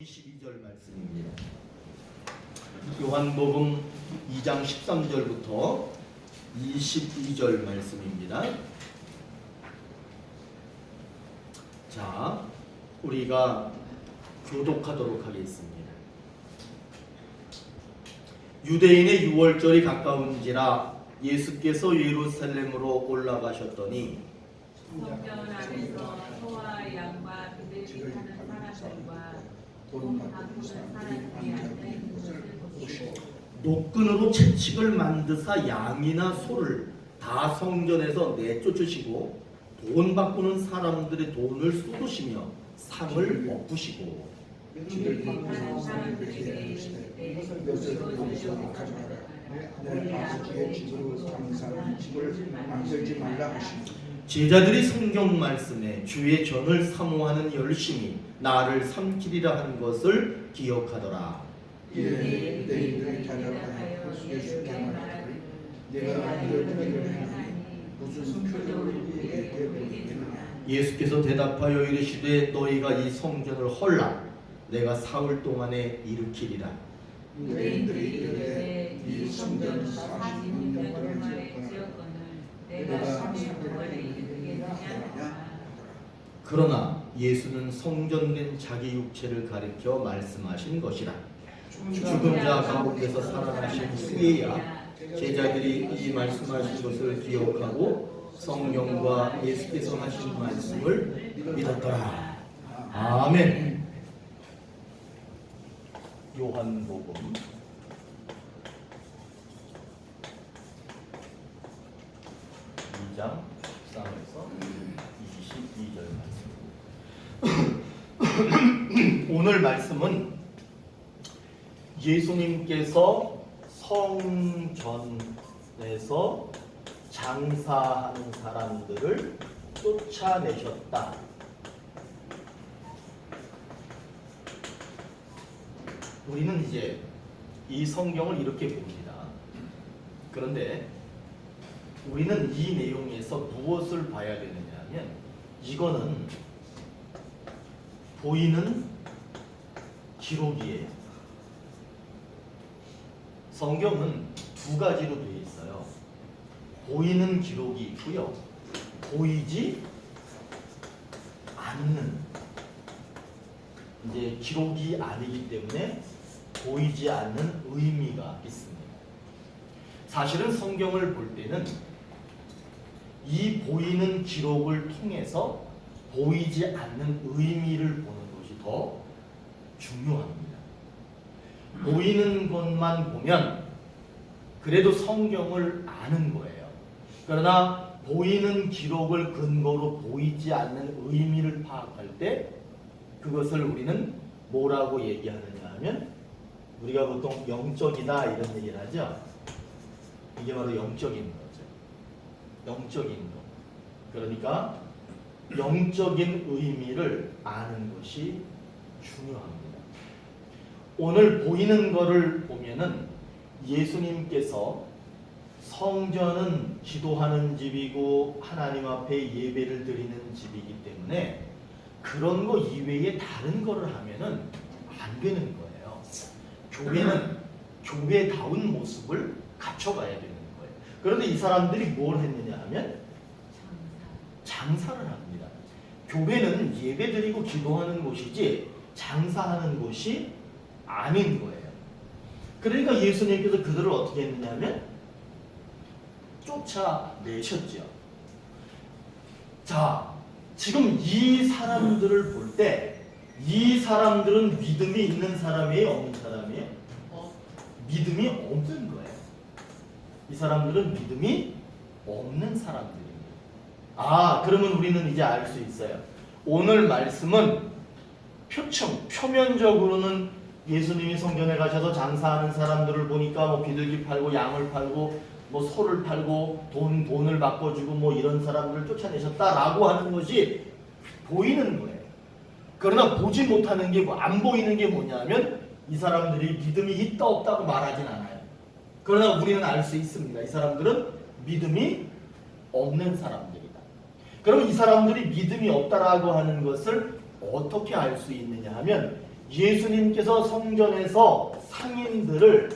22절 말씀입니다. 요한복음 2장 13절부터 22절 말씀입니다. 자, 우리가 교독하도록 하겠습니다. 유대인의 유월절이 가까운지라 예수께서 예루살렘으로 올라가셨더니 성전 안에서 소와 양과 그들이 타는 사람들과 돈 바꾸는 사람들이 앉아있는 것을 보시고 노끈으로 채찍을 만드사 양이나 소를 다 성전에서 내쫓으시고 돈 바꾸는 사람들의 돈을 쏟으시며 상을 엎으시고 그들이 타는 사람들에게 이르시되 이것을 주려고 가져가라. 내 아버지의 집으로 가는 사람 집을 만들지 말라 하시니 제자들이 성경 말씀에 주의 전을 사모하는 열심이 나를 삼키리라 한 것을 기억하더라. 이에 유대인들이 대답하여 예수께 말하되 내가 이런 일을 하니 무슨 표적을 우리에게 보이겠느냐. 예수께서 대답하여 이르시되 너희가 이 성전을 헐라 내가 사흘 동안에 일으키리라. 유대인들이 이르되 이 성전은 46년 동안에 지었거늘 내가 3년 동안에 일으키겠느냐 하더라. 그러나 예수는 성전된 자기 육체를 가리켜 말씀하신 것이라. 죽은 자 가운데서 살아나신 후에야 제자들이 이 말씀하신 것을 기억하고 성령과 예수께서 하신 말씀을 믿었더라. 아멘. 요한복음 2장 13에서 22절 말씀. 오늘 말씀은 예수님께서 성전에서 장사하는 사람들을 쫓아내셨다. 우리는 이제 이 성경을 이렇게 봅니다. 그런데 우리는 이 내용에서 무엇을 봐야 되느냐 하면 이거는 보이는 기록이에요. 성경은 두 가지로 되어 있어요. 보이는 기록이 있고요. 보이지 않는 이제 기록이 아니기 때문에 보이지 않는 의미가 있습니다. 사실은 성경을 볼 때는 이 보이는 기록을 통해서 보이지 않는 의미를 보는 것이 더 중요합니다. 보이는 것만 보면 그래도 성경을 아는 거예요. 그러나 보이는 기록을 근거로 보이지 않는 의미를 파악할 때 그것을 우리는 뭐라고 얘기하느냐 하면 우리가 보통 영적이다 이런 얘기를 하죠. 이게 바로 영적인 거죠. 영적인 것. 그러니까 영적인 의미를 아는 것이 중요합니다. 오늘 보이는 거를 보면은 예수님께서 성전은 기도하는 집이고 하나님 앞에 예배를 드리는 집이기 때문에 그런 거 이외에 다른 거를 하면은 안 되는 거예요. 교회는 교회다운 모습을 갖춰가야 되는 거예요. 그런데 이 사람들이 뭘 했느냐 하면 장사를 합니다. 교회는 예배드리고 기도하는 곳이지 장사하는 곳이 아닌 거예요. 그러니까 예수님께서 그들을 어떻게 했느냐 하면 쫓아내셨죠. 자, 지금 이 사람들을 볼 때 이 사람들은 믿음이 있는 사람이에요? 없는 사람이에요? 믿음이 없는 거예요. 이 사람들은 믿음이 없는 사람들입니다. 아, 그러면 우리는 이제 알 수 있어요. 오늘 말씀은 표면적으로는 예수님이 성전에 가셔서 장사하는 사람들을 보니까 뭐 비둘기 팔고 양을 팔고 뭐 소를 팔고 돈을 바꿔주고 뭐 이런 사람들을 쫓아내셨다라고 하는 것이 보이는 거예요. 그러나 보지 못하는 게 안 보이는 게 뭐냐면 이 사람들이 믿음이 있다 없다고 말하진 않아요. 그러나 우리는 알 수 있습니다. 이 사람들은 믿음이 없는 사람들이다. 그럼 이 사람들이 믿음이 없다라고 하는 것을 어떻게 알 수 있느냐 하면 예수님께서 성전에서 상인들을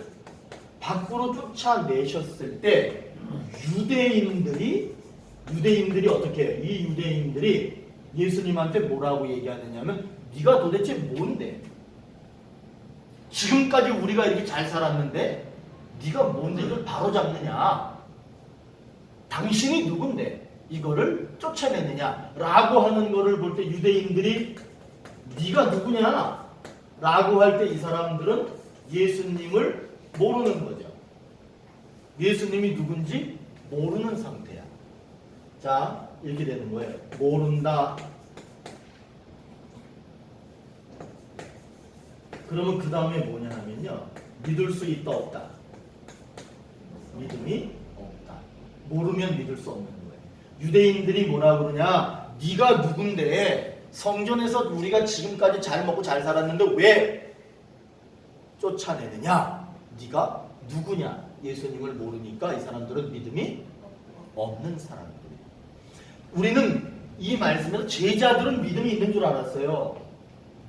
밖으로 쫓아내셨을 때 유대인들이 어떻게 해요? 이 유대인들이 예수님한테 뭐라고 얘기하느냐면 네가 도대체 뭔데? 지금까지 우리가 이렇게 잘 살았는데 네가 뭔데 이걸 바로잡느냐? 당신이 누군데 이거를 쫓아내느냐? 라고 하는 거를 볼 때 유대인들이 네가 누구냐? 라고 할 때 이 사람들은 예수님을 모르는 거죠. 예수님이 누군지 모르는 상태야. 자, 이렇게 되는 거예요. 모른다. 그러면 그 다음에 뭐냐 하면요. 믿을 수 있다 없다. 믿음이 없다. 모르면 믿을 수 없는 거예요. 유대인들이 뭐라 그러냐. 네가 누군데 성전에서 우리가 지금까지 잘 먹고 잘 살았는데 왜 쫓아내느냐. 네가 누구냐. 예수님을 모르니까 이 사람들은 믿음이 없는 사람들이에요. 우리는 이 말씀에서 제자들은 믿음이 있는 줄 알았어요.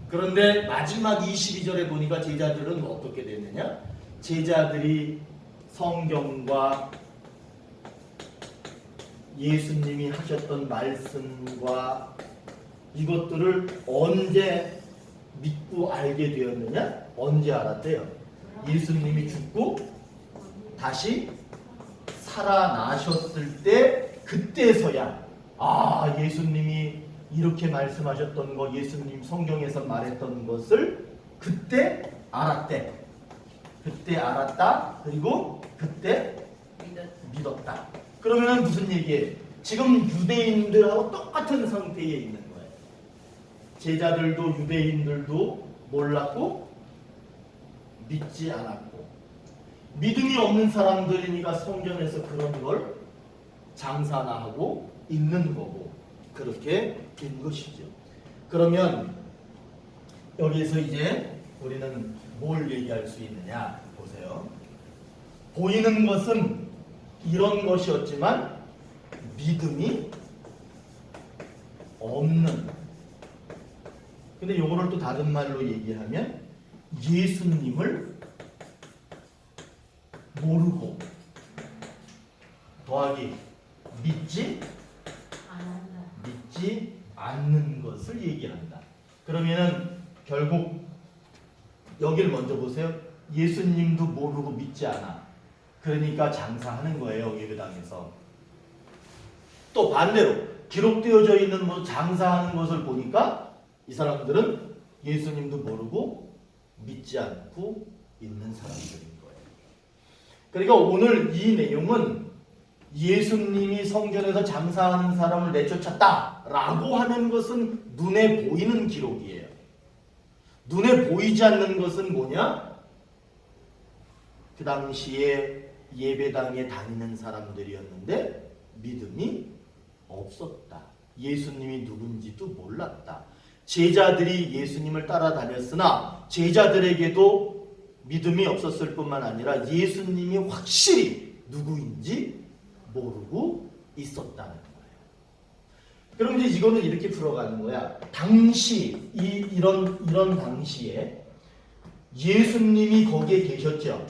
그런데 마지막 22절에 보니까 제자들은 어떻게 됐느냐? 제자들이 성경과 예수님이 하셨던 말씀과 이것들을 언제 믿고 알게 되었느냐? 언제 알았대요? 예수님이 죽고 다시 살아나셨을 때 그때서야 아, 예수님이 이렇게 말씀하셨던 거, 예수님 성경에서 말했던 것을 그때 알았대. 그때 알았다. 그리고 그때 믿었다. 그러면 무슨 얘기예요? 지금 유대인들하고 똑같은 상태에 있는 거예요. 제자들도 유대인들도 몰랐고 믿지 않았고 믿음이 없는 사람들이니까 성전에서 그런 걸 장사나 하고 있는 거고 그렇게 된 것이죠. 그러면 여기서 이제 우리는 뭘 얘기할 수 있느냐 보세요. 보이는 것은 이런 것이었지만 믿음이 없는. 근데 요거를 또 다른 말로 얘기하면 예수님을 모르고 더하기 믿지 않는 것을 얘기한다. 그러면은 결국 여기를 먼저 보세요. 예수님도 모르고 믿지 않아. 그러니까 장사하는 거예요. 예배당에서. 또 반대로 기록되어져 있는 뭐 장사하는 것을 보니까 이 사람들은 예수님도 모르고 믿지 않고 있는 사람들인 거예요. 그러니까 오늘 이 내용은 예수님이 성전에서 장사하는 사람을 내쫓았다 라고 하는 것은 눈에 보이는 기록이에요. 눈에 보이지 않는 것은 뭐냐? 그 당시에 예배당에 다니는 사람들이었는데 믿음이 없었다. 예수님이 누군지도 몰랐다. 제자들이 예수님을 따라다녔으나 제자들에게도 믿음이 없었을 뿐만 아니라 예수님이 확실히 누구인지 모르고 있었다는 거예요. 그럼 이제 이거는 이렇게 풀어가는 거야. 당시 이런 당시에 예수님이 거기에 계셨죠.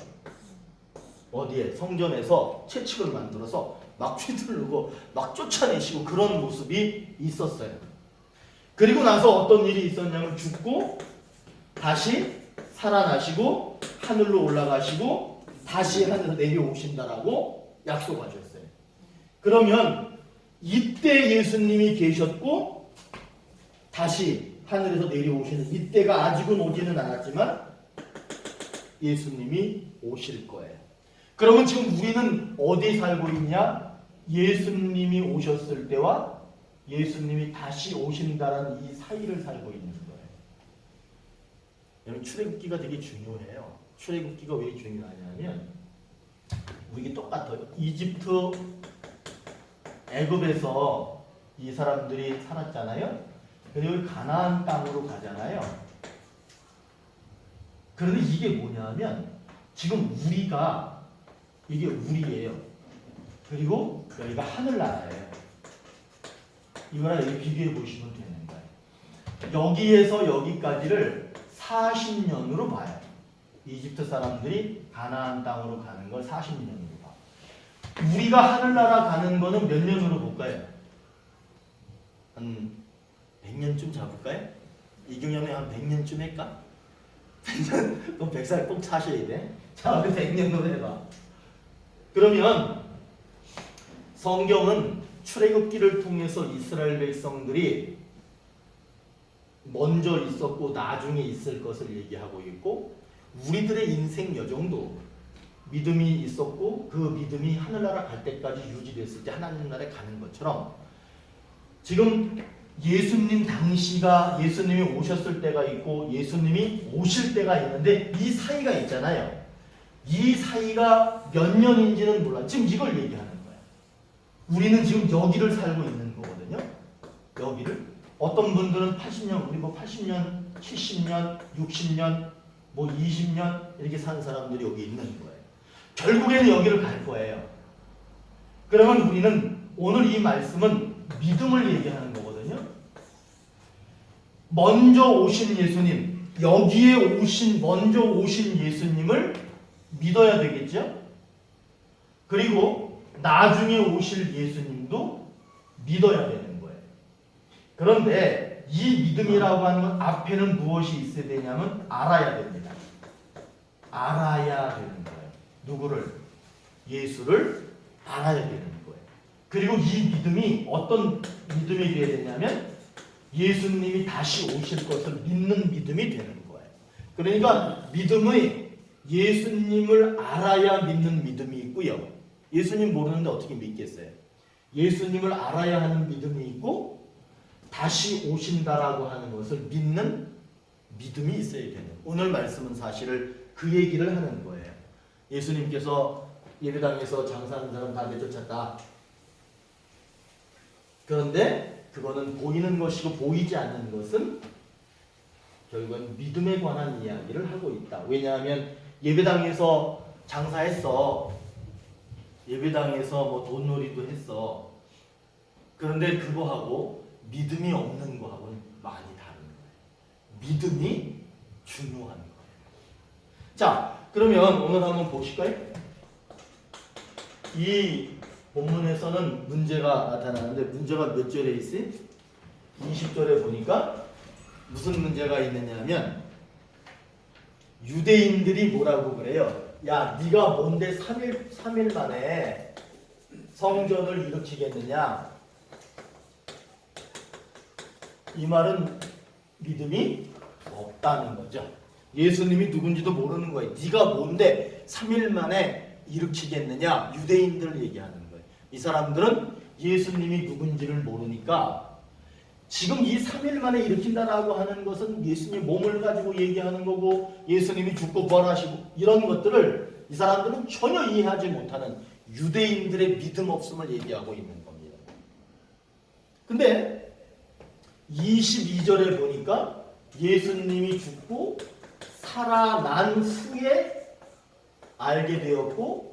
어디에? 성전에서 채찍을 만들어서 막 휘두르고 막 쫓아내시고 그런 모습이 있었어요. 그리고 나서 어떤 일이 있었냐면 죽고 다시 살아나시고 하늘로 올라가시고 다시 하늘로 내려오신다라고 약속하셨어요. 그러면 이때 예수님이 계셨고 다시 하늘에서 내려오시는 이때가 아직은 오지는 않았지만 예수님이 오실 거예요. 그러면 지금 우리는 어디 살고 있냐? 예수님이 오셨을 때와 예수님이 다시 오신다는 이 사이를 살고 있는 거예요. 여러분 출애굽기가 되게 중요해요. 출애굽기가 왜 중요하냐면 우리 똑같아요. 이집트 애굽에서 이 사람들이 살았잖아요. 그리고 가나안 땅으로 가잖아요. 그런데 이게 뭐냐면 지금 우리가 이게 우리예요. 그리고 여기가 하늘나라예요. 이거랑 이렇게 비교해 보시면 되는 거예요. 여기에서 여기까지를 40년으로 봐요. 이집트 사람들이 가나안 땅으로 가는 걸 40년으로 봐. 우리가 하늘나라 가는 거는 몇 년으로 볼까요? 한 100년쯤 잡을까요? 이경영이 한 100년쯤 할까? 100년? 그럼 100살 꼭 사셔야 돼. 자, 우리 100년으로 해봐. 그러면 성경은 출애굽기를 통해서 이스라엘 백성들이 먼저 있었고 나중에 있을 것을 얘기하고 있고, 우리들의 인생 여정도 믿음이 있었고 그 믿음이 하늘나라 갈 때까지 유지됐을 때 하나님 나라에 가는 것처럼, 지금 예수님 당시가 예수님이 오셨을 때가 있고 예수님이 오실 때가 있는데 이 사이가 있잖아요. 이 사이가 몇 년인지는 몰라. 지금 이걸 얘기하는 거야. 우리는 지금 여기를 살고 있는 거거든요. 여기를. 어떤 분들은 80년, 우리 뭐 80년, 70년, 60년, 뭐 20년 이렇게 산 사람들이 여기 있는 거예요. 결국에는 여기를 갈 거예요. 그러면 우리는 오늘 이 말씀은 믿음을 얘기하는 거거든요. 먼저 오신 예수님, 여기에 먼저 오신 예수님을 믿어야 되겠죠? 그리고 나중에 오실 예수님도 믿어야 되는 거예요. 그런데 이 믿음이라고 하는 건 앞에는 무엇이 있어야 되냐면 알아야 됩니다. 알아야 되는 거예요. 누구를? 예수를 알아야 되는 거예요. 그리고 이 믿음이 어떤 믿음이 되어야 되냐면 예수님이 다시 오실 것을 믿는 믿음이 되는 거예요. 그러니까 믿음의 예수님을 알아야 믿는 믿음이 있고요. 예수님 모르는데 어떻게 믿겠어요? 예수님을 알아야 하는 믿음이 있고 다시 오신다라고 하는 것을 믿는 믿음이 있어야 되는, 오늘 말씀은 사실을 그 얘기를 하는 거예요. 예수님께서 예배당에서 장사하는 사람 다 내쫓았다. 그런데 그거는 보이는 것이고 보이지 않는 것은 결국은 믿음에 관한 이야기를 하고 있다. 왜냐하면 예배당에서 장사했어. 예배당에서 뭐 돈놀이도 했어. 그런데 그거하고 믿음이 없는 거하고는 많이 다른 거예요. 믿음이 중요한 거예요. 자, 그러면 오늘 한번 보실까요? 이 본문에서는 문제가 나타나는데 문제가 몇 절에 있어요? 20절에 보니까 무슨 문제가 있느냐면 유대인들이 뭐라고 그래요? 야, 네가 뭔데 3일 만에 성전을 일으키겠느냐? 이 말은 믿음이 없다는 거죠. 예수님이 누군지도 모르는 거예요. 네가 뭔데 3일 만에 일으키겠느냐? 유대인들을 얘기하는 거예요. 이 사람들은 예수님이 누군지를 모르니까 지금 이 3일 만에 일으킨다라고 하는 것은 예수님의 몸을 가지고 얘기하는 거고 예수님이 죽고 부활하시고 이런 것들을 이 사람들은 전혀 이해하지 못하는 유대인들의 믿음 없음을 얘기하고 있는 겁니다. 근데 22절에 보니까 예수님이 죽고 살아난 후에 알게 되었고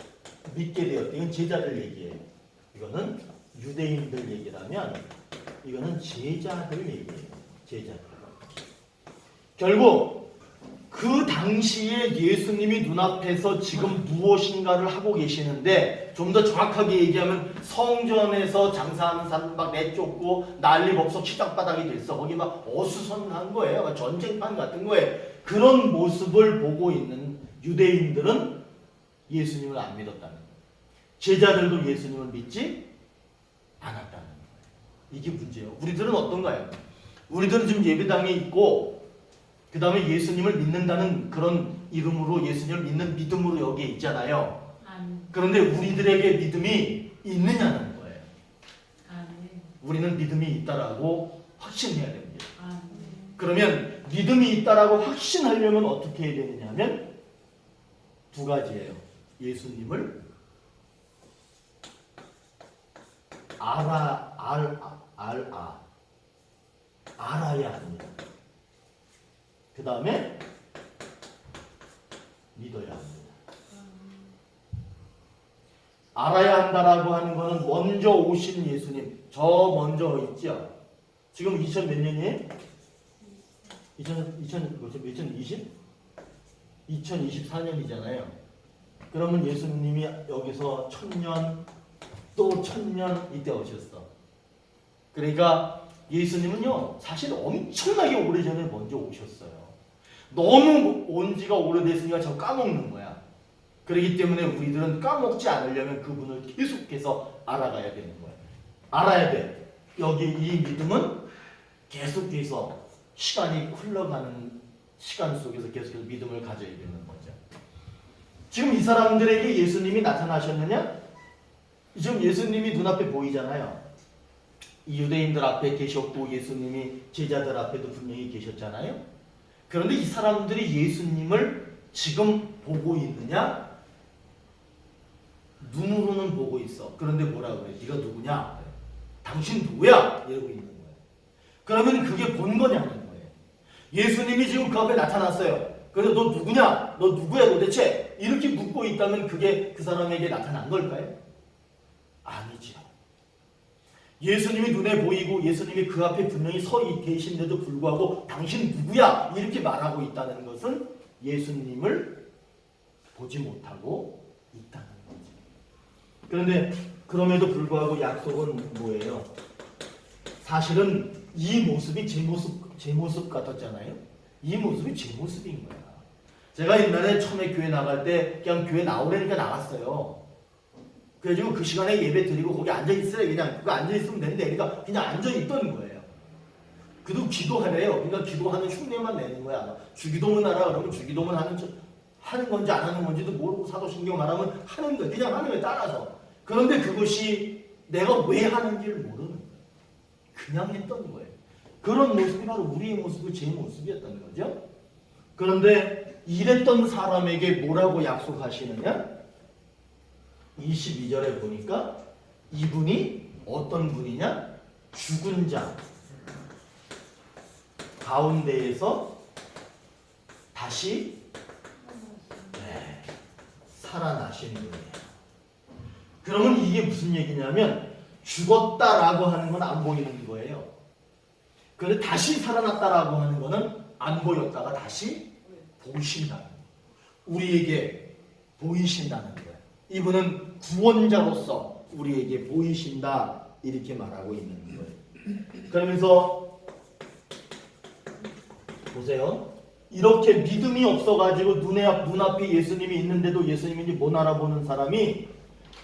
믿게 되었다. 이건 제자들 얘기예요. 이거는 유대인들 얘기라면 이거는 제자들 얘기예요. 제자들. 결국 그 당시에 예수님이 눈앞에서 지금 무엇인가를 하고 계시는데, 좀 더 정확하게 얘기하면 성전에서 장사하는 사람 막 내쫓고 난리법석 시작바닥이 됐어. 거기 막 어수선한 거예요. 전쟁판 같은 거예요. 그런 모습을 보고 있는 유대인들은 예수님을 안 믿었다는 거예요. 제자들도 예수님을 믿지 않았다는 거예요. 이게 문제예요. 우리들은 어떤가요? 우리들은 지금 예배당에 있고 그 다음에 예수님을 믿는다는 그런 이름으로 예수님을 믿는 믿음으로 여기에 있잖아요. 그런데 우리들에게 믿음이 있느냐는 거예요. 우리는 믿음이 있다라고 확신해야 됩니다. 그러면 믿음이 있다라고 확신하려면 어떻게 해야 되느냐 하면 두 가지예요. 예수님을 알아야 합니다. 그 다음에 믿어야 합니다. 알아야 한다라고 하는 것은 먼저 오신 예수님, 저 먼저 있죠. 지금 2000몇 년이에요? 2024년이잖아요. 그러면 예수님이 여기서 1000년 또 1000년 이때 오셨어. 그러니까 예수님은요 사실 엄청나게 오래전에 먼저 오셨어요. 너무 온 지가 오래됐으니까 저 까먹는 거야. 그렇기 때문에 우리들은 까먹지 않으려면 그분을 계속해서 알아가야 되는 거예요. 알아야 돼. 여기 이 믿음은 계속해서 시간이 흘러가는 시간 속에서 계속해서 믿음을 가져야 되는 거죠. 지금 이 사람들에게 예수님이 나타나셨느냐? 지금 예수님이 눈앞에 보이잖아요. 이 유대인들 앞에 계셨고 예수님이 제자들 앞에도 분명히 계셨잖아요. 그런데 이 사람들이 예수님을 지금 보고 있느냐? 눈으로는 보고 있어. 그런데 뭐라 그래? 네가 누구냐? 당신 누구야? 이러고 있는 거예요. 그러면 그게 본 거냐는 거예요. 예수님이 지금 그 앞에 나타났어요. 그래서 너 누구냐? 너 누구야 도대체? 이렇게 묻고 있다면 그게 그 사람에게 나타난 걸까요? 아니죠. 예수님이 눈에 보이고 예수님이 그 앞에 분명히 서 계신데도 불구하고 당신 누구야? 이렇게 말하고 있다는 것은 예수님을 보지 못하고 있다는 거죠. 그런데 그럼에도 불구하고 약속은 뭐예요? 사실은 이 모습이 제 모습 같았잖아요. 이 모습이 제 모습인 거야. 제가 옛날에 처음에 교회 나갈 때 그냥 교회 나오려니까 나갔어요. 그래가지고 그 시간에 예배 드리고 거기 앉아있으래. 그냥 그거 앉아있으면 되는데 그러니까 그냥 앉아있던 거예요. 그래도 기도하래요. 그러니까 기도하는 흉내만 내는 거야. 주기도문 하라 그러면 주기도문 하는 건지 안 하는 건지도 모르고 사도신경 안 하면 하는 거예요. 그냥 하는 거예요. 따라서. 그런데 그것이 내가 왜 하는지를 모르는 거예요. 그냥 했던 거예요. 그런 모습이 바로 우리의 모습이 제 모습이었던 거죠. 그런데 이랬던 사람에게 뭐라고 약속하시느냐? 22절에 보니까 이분이 어떤 분이냐? 죽은 자 가운데에서 다시 살아나신 분이에요. 그러면 이게 무슨 얘기냐면 죽었다라고 하는 건 안 보이는 거예요. 그런데 다시 살아났다라고 하는 거는 안 보였다가 다시 보이신다는 거예요. 우리에게 보이신다는 거예요. 이분은 구원자로서 우리에게 보이신다 이렇게 말하고 있는 거예요. 그러면서 보세요. 이렇게 믿음이 없어가지고 눈앞에 예수님이 있는데도 예수님인지 못 알아보는 사람이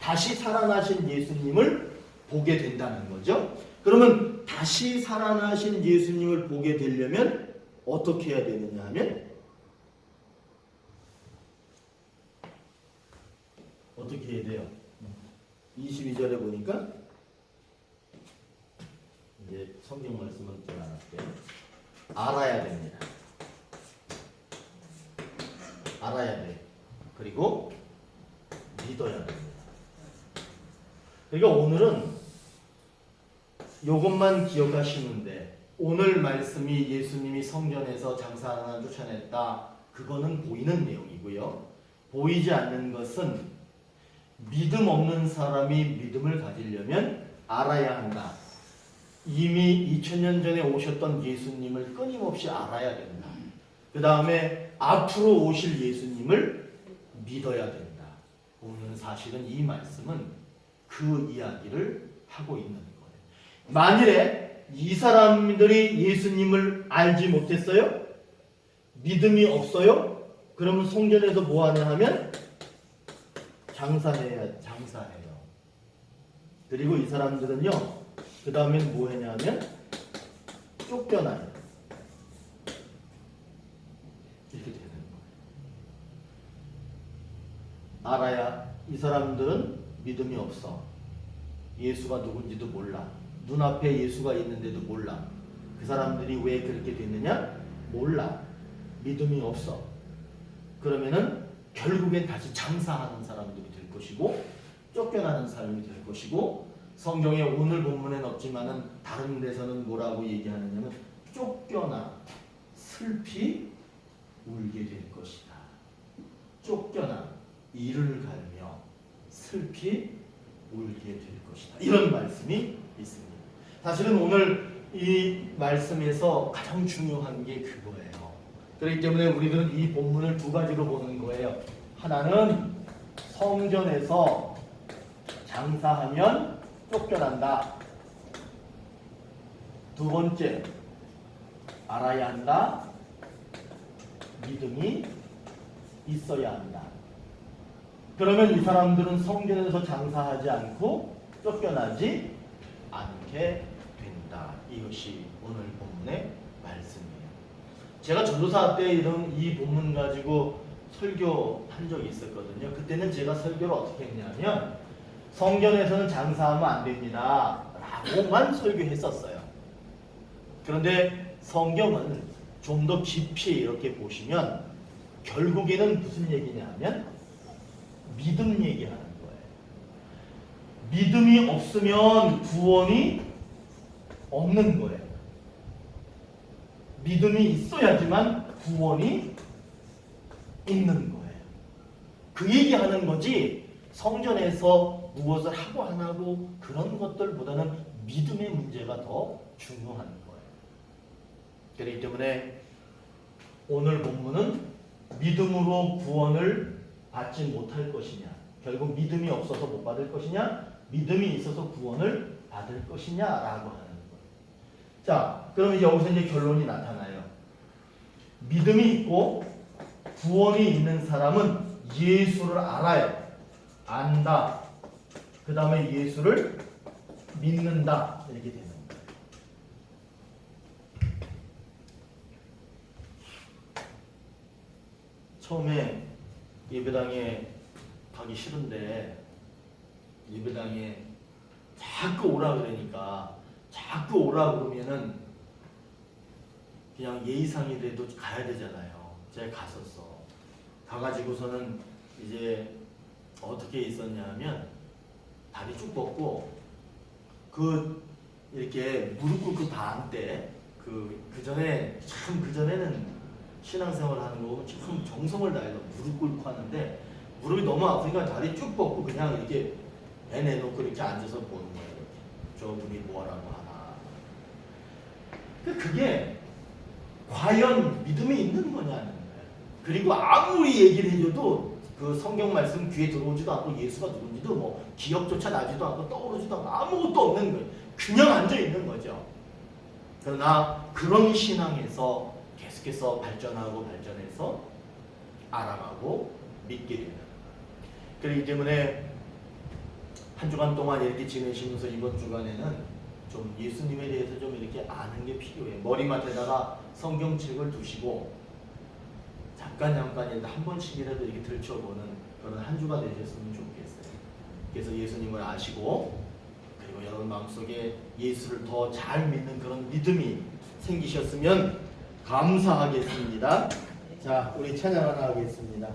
다시 살아나신 예수님을 보게 된다는 거죠. 그러면 다시 살아나신 예수님을 보게 되려면 어떻게 해야 되느냐 하면 어떻게 해야 돼요? 22절에 보니까 이제 성경 말씀은 좀 안 할게요. 알아야 됩니다. 알아야 돼. 그리고 믿어야 됩니다. 그러니까 오늘은 이것만 기억하시는데 오늘 말씀이 예수님이 성전에서 장사 하나 쫓아냈다. 그거는 보이는 내용이고요. 보이지 않는 것은 믿음 없는 믿음을 가지려면 알아야 한다. 이미 2000년 전에 오셨던 예수님을 끊임없이 알아야 된다. 그 다음에 앞으로 오실 예수님을 믿어야 된다. 오늘 사실은 이 말씀은 그 이야기를 하고 있는 거예요. 만일에 이 사람들이 예수님을 알지 못했어요? 믿음이 없어요? 그러면 성전에서 뭐 하냐 하면 장사해요. 그리고 이 사람들은요, 그 다음엔 뭐 했냐 하면 쫓겨나요. 이렇게 되는 거예요. 알아야 이 사람들은 믿음이 없어. 예수가 누군지도 몰라. 눈앞에 예수가 있는데도 몰라. 그 사람들이 왜 그렇게 됐느냐? 몰라. 믿음이 없어. 그러면은 결국엔 다시 장사하는 사람들이 될 것이고 쫓겨나는 사람이 될 것이고 성경에 오늘 본문엔 없지만은 다른 데서는 뭐라고 얘기하느냐면 쫓겨나 슬피 울게 될 것이다. 쫓겨나 이를 갈며 슬피 울게 될 것이다. 이런 말씀이 있습니다. 사실은 오늘 이 말씀에서 가장 중요한 게 그거예요. 그렇기 때문에 우리들은 이 본문을 두 가지로 보는 거예요. 하나는 성전에서 장사하면 쫓겨난다. 두 번째, 알아야 한다. 믿음이 있어야 한다. 그러면 이 사람들은 성전에서 장사하지 않고 쫓겨나지 않게 된다. 이것이 오늘 본문의 말씀이에요. 제가 전도사 때 이 본문 가지고 설교한 적이 있었거든요. 그때는 제가 설교를 어떻게 했냐면 성전에서는 장사하면 안 됩니다 라고만 설교했었어요. 그런데 성경은 좀 더 깊이 이렇게 보시면 결국에는 무슨 얘기냐면 믿음 얘기하는 거예요. 믿음이 없으면 구원이 없는 거예요. 믿음이 있어야지만 구원이 있는 거예요. 그 얘기하는 거지 성전에서 무엇을 하고 안 하고 그런 것들보다는 믿음의 문제가 더 중요한 거예요. 그렇기 때문에 오늘 본문은 믿음으로 구원을 받지 못할 것이냐, 결국 믿음이 없어서 못 받을 것이냐, 믿음이 있어서 구원을 받을 것이냐라고 하는 거예요. 자, 그럼 여기서 이제 결론이 나타나요. 믿음이 있고 구원이 있는 사람은 예수를 알아요. 안다. 그 다음에 예수를 믿는다. 이렇게 되는 거예요. 처음에 예배당에 가기 싫은데 예배당에 자꾸 오라 그러니까 자꾸 오라 그러면은 그냥 예의상이라도 가야 되잖아요. 제가 갔었어. 가가지고서는 이제 어떻게 있었냐면 다리 쭉 뻗고 이렇게 무릎 꿇고 다 앉대. 그 전에 참 그 전에는 신앙생활 하는 거 보면 참 정성을 다해서 무릎 꿇고 하는데 무릎이 너무 아프니까 다리 쭉 뻗고 그냥 이렇게 배 내놓고 이렇게 앉아서 보는 거예요. 이렇게. 저분이 뭐라고 하나. 그게 과연 믿음이 있는 거냐는 거예요. 그리고 아무리 얘기를 해줘도 그 성경 말씀 귀에 들어오지도 않고 예수가 누군지도 뭐 기억조차 나지도 않고 떠오르지도 않고 아무것도 없는 거예요. 그냥 앉아 있는 거죠. 그러나 그런 신앙에서 계속해서 발전해서 알아가고 믿게 되는 거예요. 그렇기 때문에 한 주간 동안 이렇게 지내시면서 이번 주간에는 좀 예수님에 대해서 좀 이렇게 아는 게 필요해요. 머리맡에다가 성경책을 두시고 잠깐이라도 한 번씩이라도 이렇게 들춰보는 그런 한 주가 되셨으면 좋겠어요. 그래서 예수님을 아시고 그리고 여러분 마음속에 예수를 더 잘 믿는 그런 믿음이 생기셨으면 감사하겠습니다. 자, 우리 찬양 하나 하겠습니다.